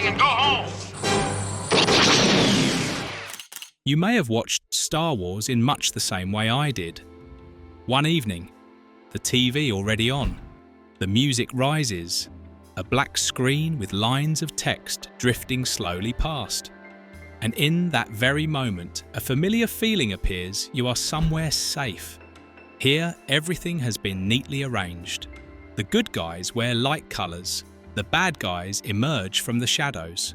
everything and go home. You may have watched Star Wars in much the same way I did. One evening, the TV already on, the music rises, a black screen with lines of text drifting slowly past. And in that very moment, a familiar feeling appears. You are somewhere safe. Here, everything has been neatly arranged. The good guys wear light colours. The bad guys emerge from the shadows.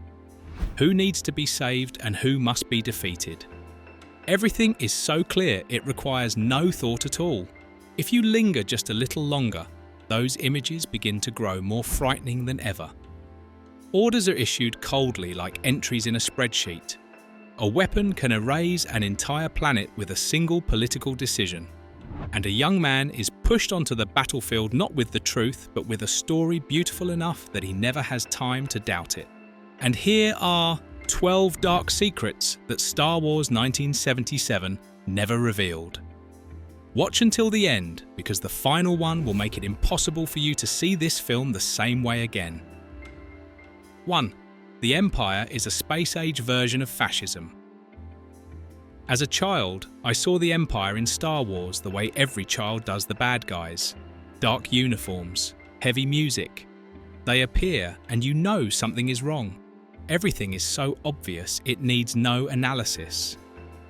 Who needs to be saved and who must be defeated? Everything is so clear it requires no thought at all. If you linger just a little longer, those images begin to grow more frightening than ever. Orders are issued coldly like entries in a spreadsheet. A weapon can erase an entire planet with a single political decision. And a young man is pushed onto the battlefield not with the truth, but with a story beautiful enough that he never has time to doubt it. And here are 12 dark secrets that Star Wars 1977 never revealed. Watch until the end, because the final one will make it impossible for you to see this film the same way again. 1. The Empire is a space-age version of fascism. As a child, I saw the Empire in Star Wars the way every child does the bad guys. Dark uniforms, heavy music. They appear and you know something is wrong. Everything is so obvious it needs no analysis.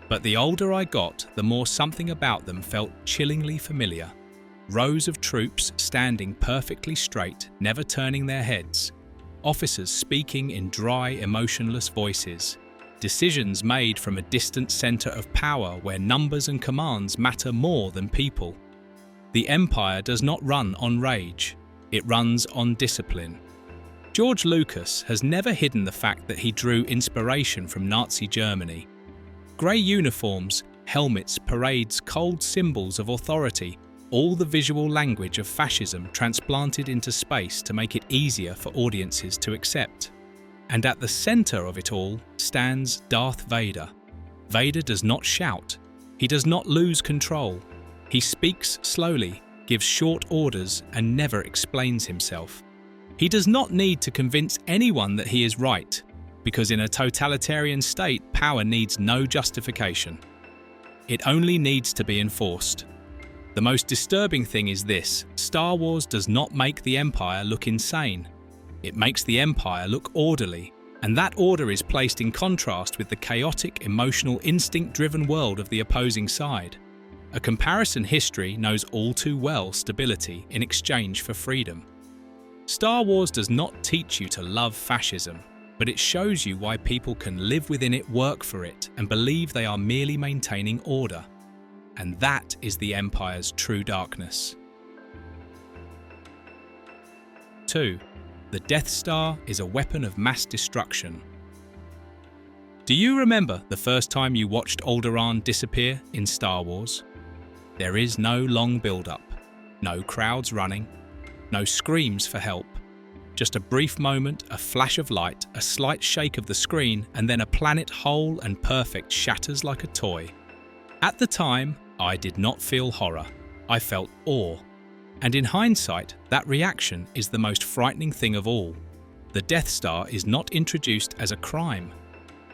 But the older I got, the more something about them felt chillingly familiar. Rows of troops standing perfectly straight, never turning their heads. Officers speaking in dry, emotionless voices. Decisions made from a distant centre of power where numbers and commands matter more than people. The Empire does not run on rage. It runs on discipline. George Lucas has never hidden the fact that he drew inspiration from Nazi Germany. Grey uniforms, helmets, parades, cold symbols of authority, all the visual language of fascism transplanted into space to make it easier for audiences to accept. And at the centre of it all stands Darth Vader. Vader does not shout. He does not lose control. He speaks slowly, gives short orders, and never explains himself. He does not need to convince anyone that he is right, because in a totalitarian state, power needs no justification. It only needs to be enforced. The most disturbing thing is this: Star Wars does not make the Empire look insane. It makes the Empire look orderly, and that order is placed in contrast with the chaotic, emotional, instinct-driven world of the opposing side. A comparison history knows all too well stability in exchange for freedom. Star Wars does not teach you to love fascism, but it shows you why people can live within it, work for it, and believe they are merely maintaining order. And that is the Empire's true darkness. 2. The Death Star is a weapon of mass destruction. Do you remember the first time you watched Alderaan disappear in Star Wars? There is no long build-up, no crowds running, no screams for help. Just a brief moment, a flash of light, a slight shake of the screen, and then a planet whole and perfect shatters like a toy. At the time, I did not feel horror. I felt awe. And in hindsight, that reaction is the most frightening thing of all. The Death Star is not introduced as a crime.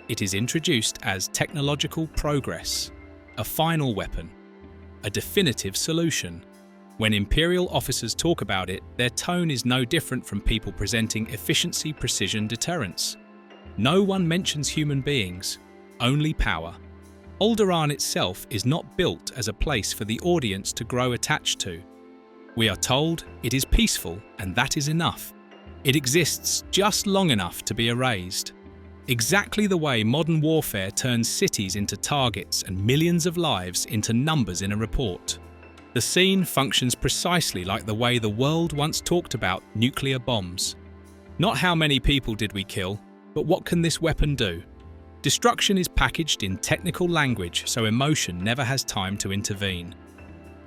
It is introduced as technological progress, a final weapon, a definitive solution. When Imperial officers talk about it, their tone is no different from people presenting efficiency, precision, deterrence. No one mentions human beings, only power. Alderaan itself is not built as a place for the audience to grow attached to. We are told it is peaceful, and that is enough. It exists just long enough to be erased. Exactly the way modern warfare turns cities into targets and millions of lives into numbers in a report. The scene functions precisely like the way the world once talked about nuclear bombs. Not how many people did we kill, but what can this weapon do? Destruction is packaged in technical language, so emotion never has time to intervene.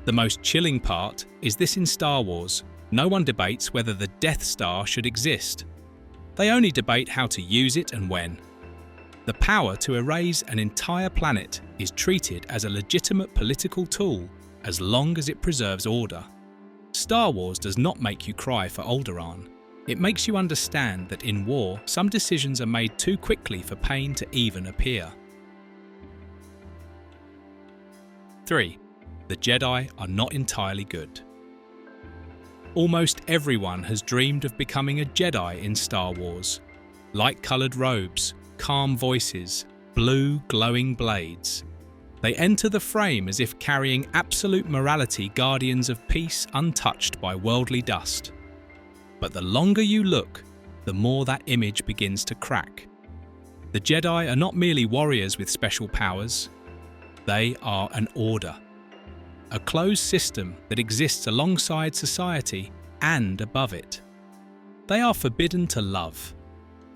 The most chilling part is this: in Star Wars, no one debates whether the Death Star should exist. They only debate how to use it and when. The power to erase an entire planet is treated as a legitimate political tool as long as it preserves order. Star Wars does not make you cry for Alderaan. It makes you understand that in war, some decisions are made too quickly for pain to even appear. 3. The Jedi are not entirely good. Almost everyone has dreamed of becoming a Jedi in Star Wars. Light-coloured robes, calm voices, blue glowing blades. They enter the frame as if carrying absolute morality, guardians of peace untouched by worldly dust. But the longer you look, the more that image begins to crack. The Jedi are not merely warriors with special powers. They are an order. A closed system that exists alongside society and above it. They are forbidden to love,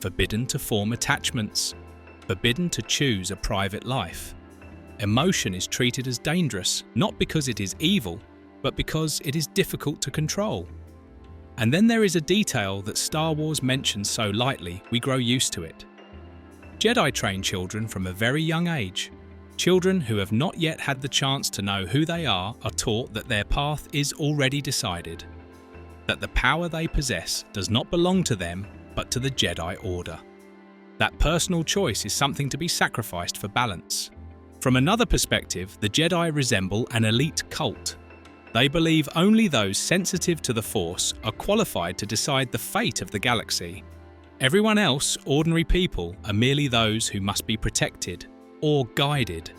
forbidden to form attachments, forbidden to choose a private life. Emotion is treated as dangerous, not because it is evil, but because it is difficult to control. And then there is a detail that Star Wars mentions so lightly, we grow used to it. Jedi train children from a very young age. Children who have not yet had the chance to know who they are taught that their path is already decided, that the power they possess does not belong to them, but to the Jedi Order. That personal choice is something to be sacrificed for balance. From another perspective, the Jedi resemble an elite cult. They believe only those sensitive to the Force are qualified to decide the fate of the galaxy. Everyone else, ordinary people, are merely those who must be protected or guided.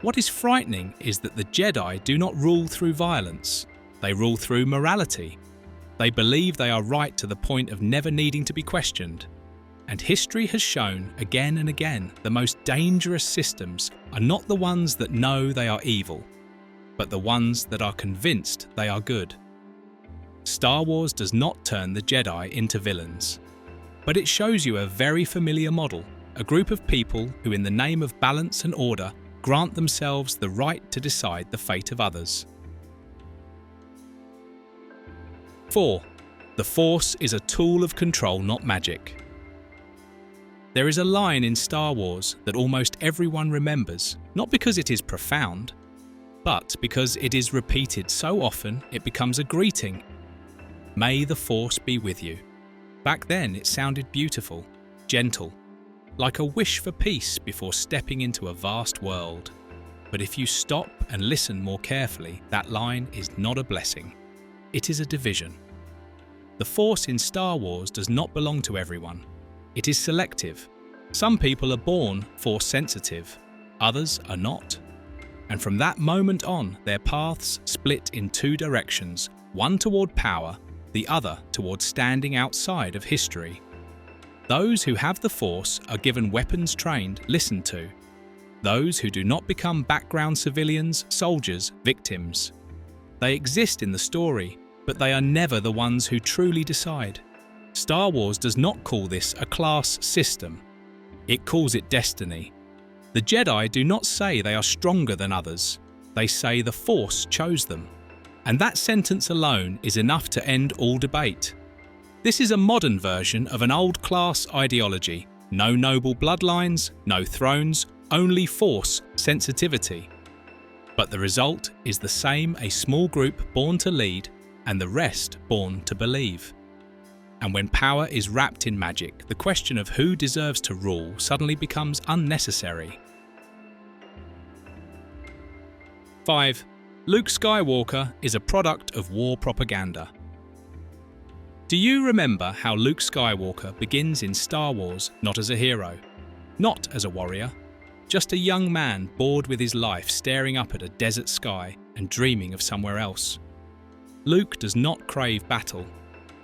What is frightening is that the Jedi do not rule through violence. They rule through morality. They believe they are right to the point of never needing to be questioned. And history has shown again and again the most dangerous systems are not the ones that know they are evil, but the ones that are convinced they are good. Star Wars does not turn the Jedi into villains, but it shows you a very familiar model, a group of people who in the name of balance and order grant themselves the right to decide the fate of others. 4. The Force is a tool of control, not magic. There is a line in Star Wars that almost everyone remembers, not because it is profound, but because it is repeated so often it becomes a greeting. May the Force be with you. Back then it sounded beautiful, gentle, like a wish for peace before stepping into a vast world. But if you stop and listen more carefully, that line is not a blessing. It is a division. The Force in Star Wars does not belong to everyone. It is selective. Some people are born Force sensitive, others are not. And from that moment on, their paths split in two directions, one toward power, the other toward standing outside of history. Those who have the Force are given weapons trained, listened to. Those who do not become background civilians, soldiers, victims. They exist in the story, but they are never the ones who truly decide. Star Wars does not call this a class system. It calls it destiny. The Jedi do not say they are stronger than others. They say the Force chose them. And that sentence alone is enough to end all debate. This is a modern version of an old class ideology. No noble bloodlines, no thrones, only Force sensitivity. But the result is the same: a small group born to lead and the rest born to believe. And when power is wrapped in magic, the question of who deserves to rule suddenly becomes unnecessary. 5. Luke Skywalker is a product of war propaganda. Do you remember how Luke Skywalker begins in Star Wars not as a hero, not as a warrior, just a young man bored with his life, staring up at a desert sky and dreaming of somewhere else? Luke does not crave battle.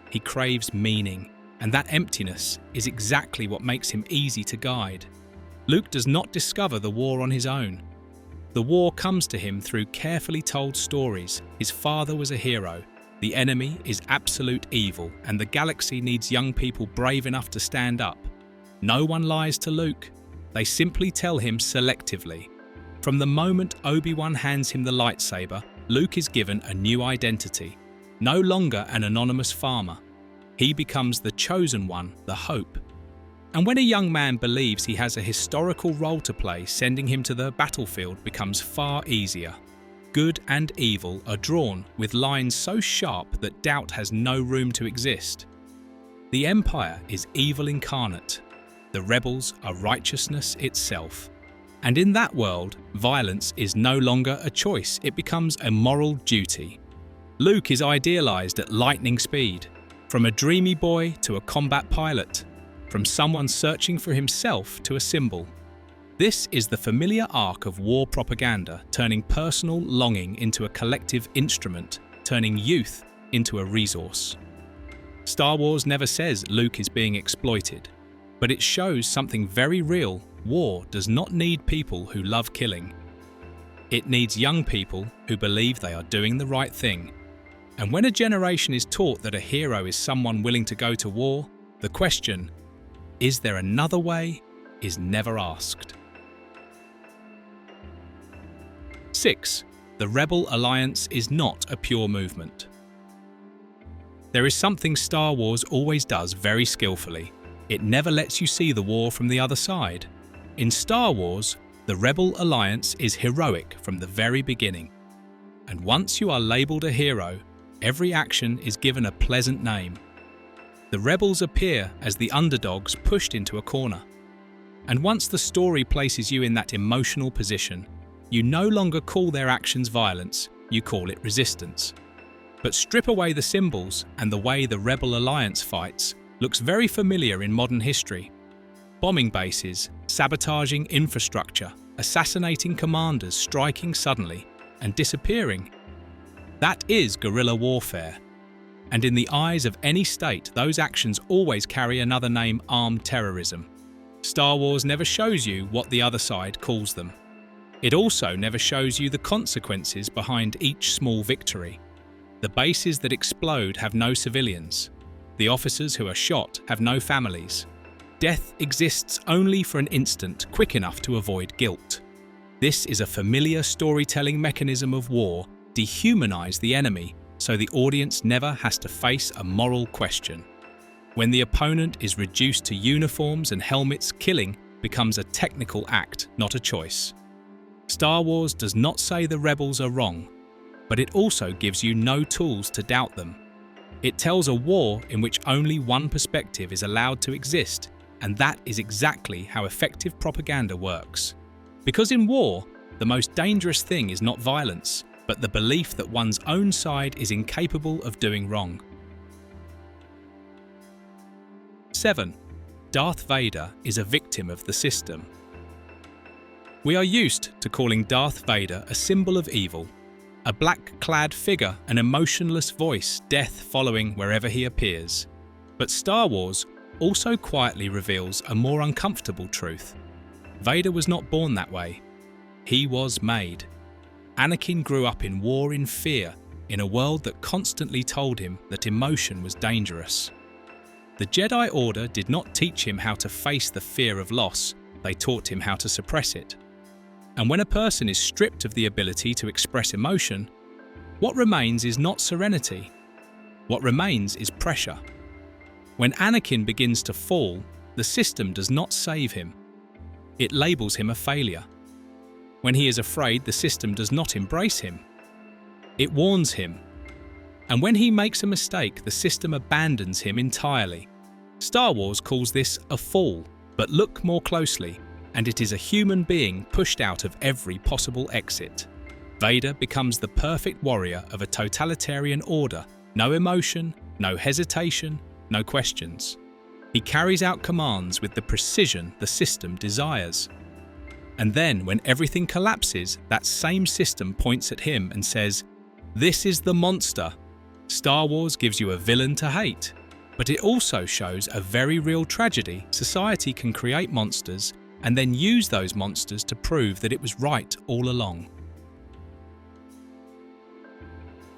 He craves meaning, and that emptiness is exactly what makes him easy to guide. Luke does not discover the war on his own. The war comes to him through carefully told stories. His father was a hero, the enemy is absolute evil, and the galaxy needs young people brave enough to stand up. No one lies to Luke. They simply tell him selectively. From the moment Obi-Wan hands him the lightsaber, Luke is given a new identity. No longer an anonymous farmer. He becomes the chosen one, the hope. And when a young man believes he has a historical role to play, sending him to the battlefield becomes far easier. Good and evil are drawn with lines so sharp that doubt has no room to exist. The Empire is evil incarnate. The rebels are righteousness itself. And in that world, violence is no longer a choice, it becomes a moral duty. Luke is idealized at lightning speed, from a dreamy boy to a combat pilot, from someone searching for himself to a symbol. This is the familiar arc of war propaganda, turning personal longing into a collective instrument, turning youth into a resource. Star Wars never says Luke is being exploited, but it shows something very real. War does not need people who love killing. It needs young people who believe they are doing the right thing. And when a generation is taught that a hero is someone willing to go to war, the question, is there another way, is never asked. 6. The Rebel Alliance is not a pure movement. There is something Star Wars always does very skillfully. It never lets you see the war from the other side. In Star Wars, the Rebel Alliance is heroic from the very beginning. And once you are labelled a hero, every action is given a pleasant name. The rebels appear as the underdogs pushed into a corner. And once the story places you in that emotional position, you no longer call their actions violence, you call it resistance. But strip away the symbols and the way the Rebel Alliance fights looks very familiar in modern history. Bombing bases, sabotaging infrastructure, assassinating commanders, striking suddenly, and disappearing. That is guerrilla warfare. And in the eyes of any state, those actions always carry another name: armed terrorism. Star Wars never shows you what the other side calls them. It also never shows you the consequences behind each small victory. The bases that explode have no civilians. The officers who are shot have no families. Death exists only for an instant, quick enough to avoid guilt. This is a familiar storytelling mechanism of war. Dehumanize the enemy so the audience never has to face a moral question. When the opponent is reduced to uniforms and helmets, killing becomes a technical act, not a choice. Star Wars does not say the rebels are wrong, but it also gives you no tools to doubt them. It tells a war in which only one perspective is allowed to exist, and that is exactly how effective propaganda works. Because in war, the most dangerous thing is not violence, but the belief that one's own side is incapable of doing wrong. 7. Darth Vader is a victim of the system. We are used to calling Darth Vader a symbol of evil, a black-clad figure, an emotionless voice, death following wherever he appears. But Star Wars also quietly reveals a more uncomfortable truth. Vader was not born that way. He was made. Anakin grew up in war, in fear, in a world that constantly told him that emotion was dangerous. The Jedi Order did not teach him how to face the fear of loss, they taught him how to suppress it. And when a person is stripped of the ability to express emotion, what remains is not serenity. What remains is pressure. When Anakin begins to fall, the system does not save him. It labels him a failure. When he is afraid, the system does not embrace him. It warns him. And when he makes a mistake, the system abandons him entirely. Star Wars calls this a fall, but look more closely, and it is a human being pushed out of every possible exit. Vader becomes the perfect warrior of a totalitarian order. No emotion, no hesitation, no questions. He carries out commands with the precision the system desires. And then, when everything collapses, that same system points at him and says, "This is the monster." Star Wars gives you a villain to hate, but it also shows a very real tragedy. Society can create monsters and then use those monsters to prove that it was right all along.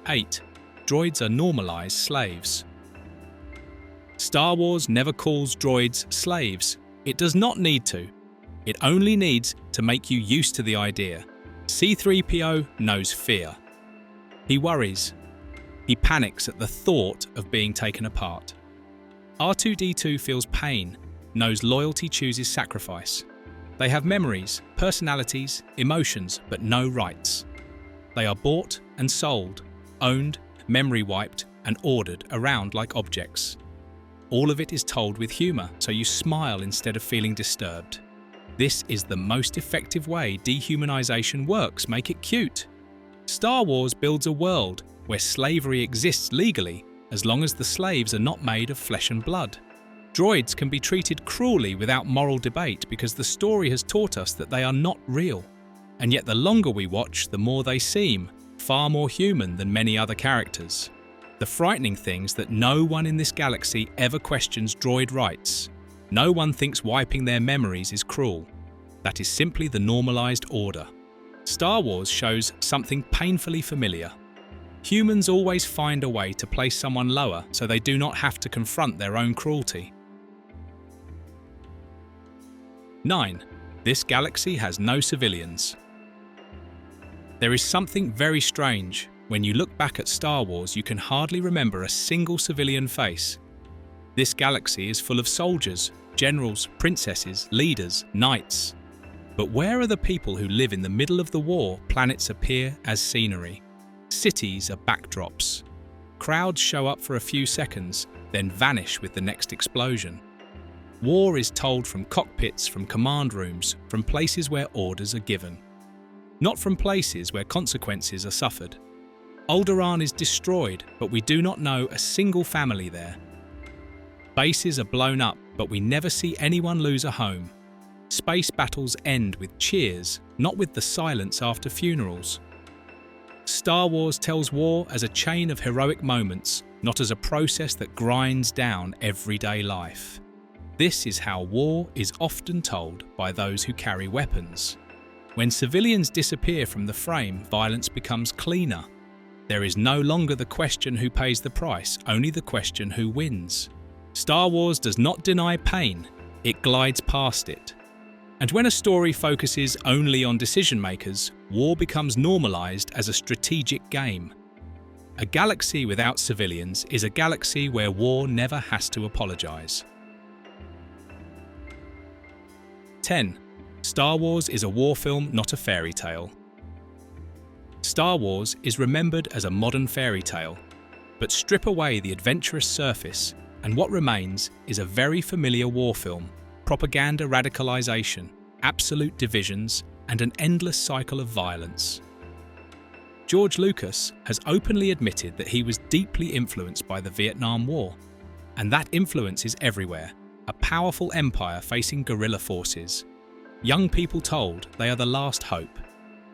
8. Droids are normalized slaves. Star Wars never calls droids slaves. It does not need to. It only needs to make you used to the idea. C-3PO knows fear. He worries. He panics at the thought of being taken apart. R2-D2 feels pain, knows loyalty chooses sacrifice. They have memories, personalities, emotions, but no rights. They are bought and sold, owned, memory wiped, and ordered around like objects. All of it is told with humour, so you smile instead of feeling disturbed. This is the most effective way dehumanization works. Make it cute. Star Wars builds a world where slavery exists legally as long as the slaves are not made of flesh and blood. Droids can be treated cruelly without moral debate because the story has taught us that they are not real. And yet the longer we watch, the more they seem far more human than many other characters. The frightening thing is that no one in this galaxy ever questions droid rights. No one thinks wiping their memories is cruel. That is simply the normalized order. Star Wars shows something painfully familiar. Humans always find a way to place someone lower so they do not have to confront their own cruelty. 9. This galaxy has no civilians. There is something very strange. When you look back at Star Wars, you can hardly remember a single civilian face. This galaxy is full of soldiers, generals, princesses, leaders, knights. But where are the people who live in the middle of the war? Planets appear as scenery. Cities are backdrops. Crowds show up for a few seconds, then vanish with the next explosion. War is told from cockpits, from command rooms, from places where orders are given. Not from places where consequences are suffered. Alderaan is destroyed, but we do not know a single family there. Bases are blown up, but we never see anyone lose a home. Space battles end with cheers, not with the silence after funerals. Star Wars tells war as a chain of heroic moments, not as a process that grinds down everyday life. This is how war is often told by those who carry weapons. When civilians disappear from the frame, violence becomes cleaner. There is no longer the question who pays the price, only the question who wins. Star Wars does not deny pain, it glides past it. And when a story focuses only on decision makers, war becomes normalized as a strategic game. A galaxy without civilians is a galaxy where war never has to apologize. 10. Star Wars is a war film, not a fairy tale. Star Wars is remembered as a modern fairy tale, but strip away the adventurous surface, and what remains is a very familiar war film, propaganda radicalization, absolute divisions, and an endless cycle of violence. George Lucas has openly admitted that he was deeply influenced by the Vietnam War, and that influence is everywhere, a powerful empire facing guerrilla forces. Young people told they are the last hope,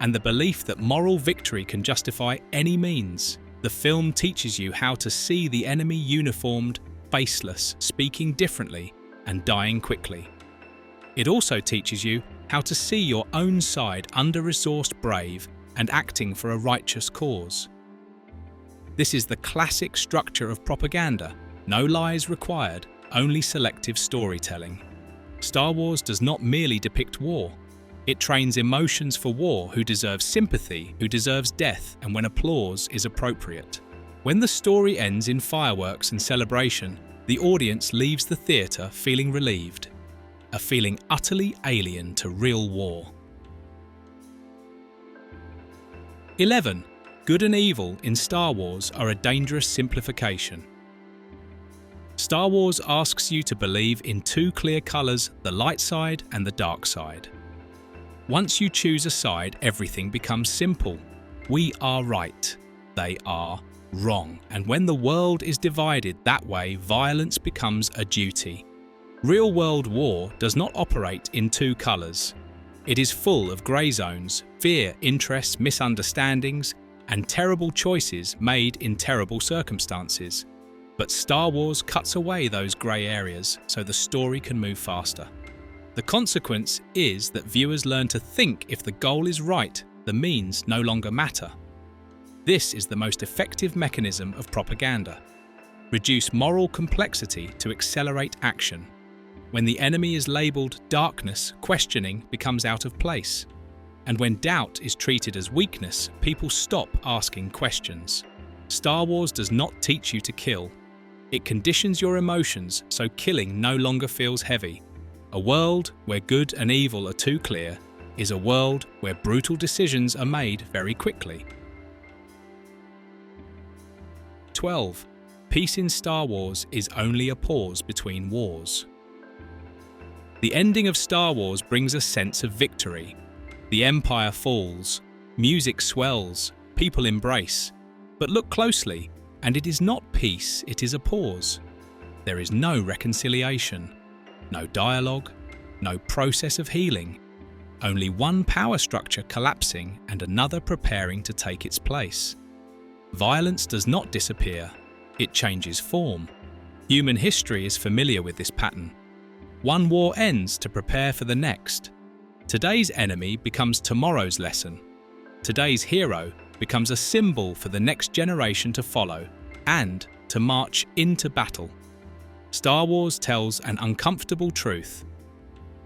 and the belief that moral victory can justify any means. The film teaches you how to see the enemy uniformed, faceless, speaking differently, and dying quickly. It also teaches you how to see your own side under-resourced brave and acting for a righteous cause. This is the classic structure of propaganda, no lies required, only selective storytelling. Star Wars does not merely depict war. It trains emotions for war, who deserves sympathy, who deserves death, and when applause is appropriate. When the story ends in fireworks and celebration, the audience leaves the theatre feeling relieved, a feeling utterly alien to real war. 11. Good and evil in Star Wars are a dangerous simplification. Star Wars asks you to believe in two clear colours, the light side and the dark side. Once you choose a side, everything becomes simple. We are right, they are wrong. And when the world is divided that way, violence becomes a duty. Real-world war does not operate in two colours. It is full of grey zones, fear, interests, misunderstandings, and terrible choices made in terrible circumstances. But Star Wars cuts away those grey areas so the story can move faster. The consequence is that viewers learn to think if the goal is right, the means no longer matter. This is the most effective mechanism of propaganda. Reduce moral complexity to accelerate action. When the enemy is labelled darkness, questioning becomes out of place. And when doubt is treated as weakness, people stop asking questions. Star Wars does not teach you to kill. It conditions your emotions so killing no longer feels heavy. A world where good and evil are too clear is a world where brutal decisions are made very quickly. 12. peace in Star Wars is only a pause between wars. The ending of Star Wars brings a sense of victory. The Empire falls, music swells, people embrace. But look closely, and it is not peace, it is a pause. There is no reconciliation, no dialogue, no process of healing. Only one power structure collapsing and another preparing to take its place. Violence does not disappear, it changes form. Human history is familiar with this pattern. One war ends to prepare for the next. Today's enemy becomes tomorrow's lesson. Today's hero becomes a symbol for the next generation to follow and to march into battle. Star Wars tells an uncomfortable truth.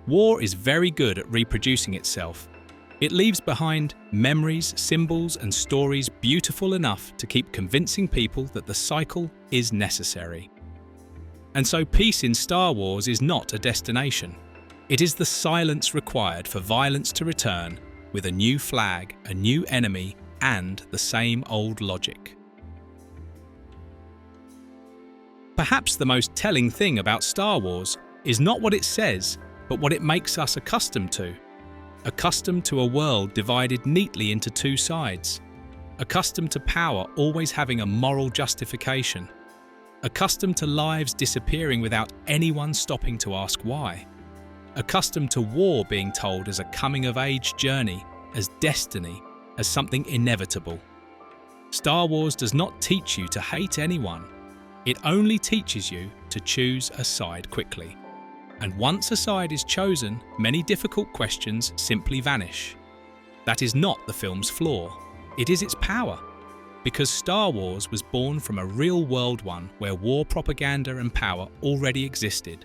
War is very good at reproducing itself. It leaves behind memories, symbols, and stories beautiful enough to keep convincing people that the cycle is necessary. And so peace in Star Wars is not a destination. It is the silence required for violence to return with a new flag, a new enemy, and the same old logic. Perhaps the most telling thing about Star Wars is not what it says, but what it makes us accustomed to. Accustomed to a world divided neatly into two sides. Accustomed to power always having a moral justification. Accustomed to lives disappearing without anyone stopping to ask why. Accustomed to war being told as a coming-of-age journey, as destiny, as something inevitable. Star Wars does not teach you to hate anyone. It only teaches you to choose a side quickly. And once a side is chosen, many difficult questions simply vanish. That is not the film's flaw. It is its power. Because Star Wars was born from a real-world one where war propaganda and power already existed.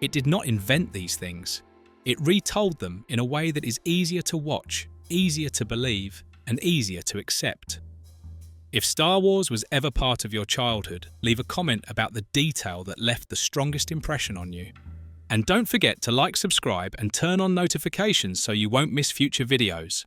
It did not invent these things. It retold them in a way that is easier to watch, easier to believe, and easier to accept. If Star Wars was ever part of your childhood, leave a comment about the detail that left the strongest impression on you. And don't forget to like, subscribe, and turn on notifications so you won't miss future videos.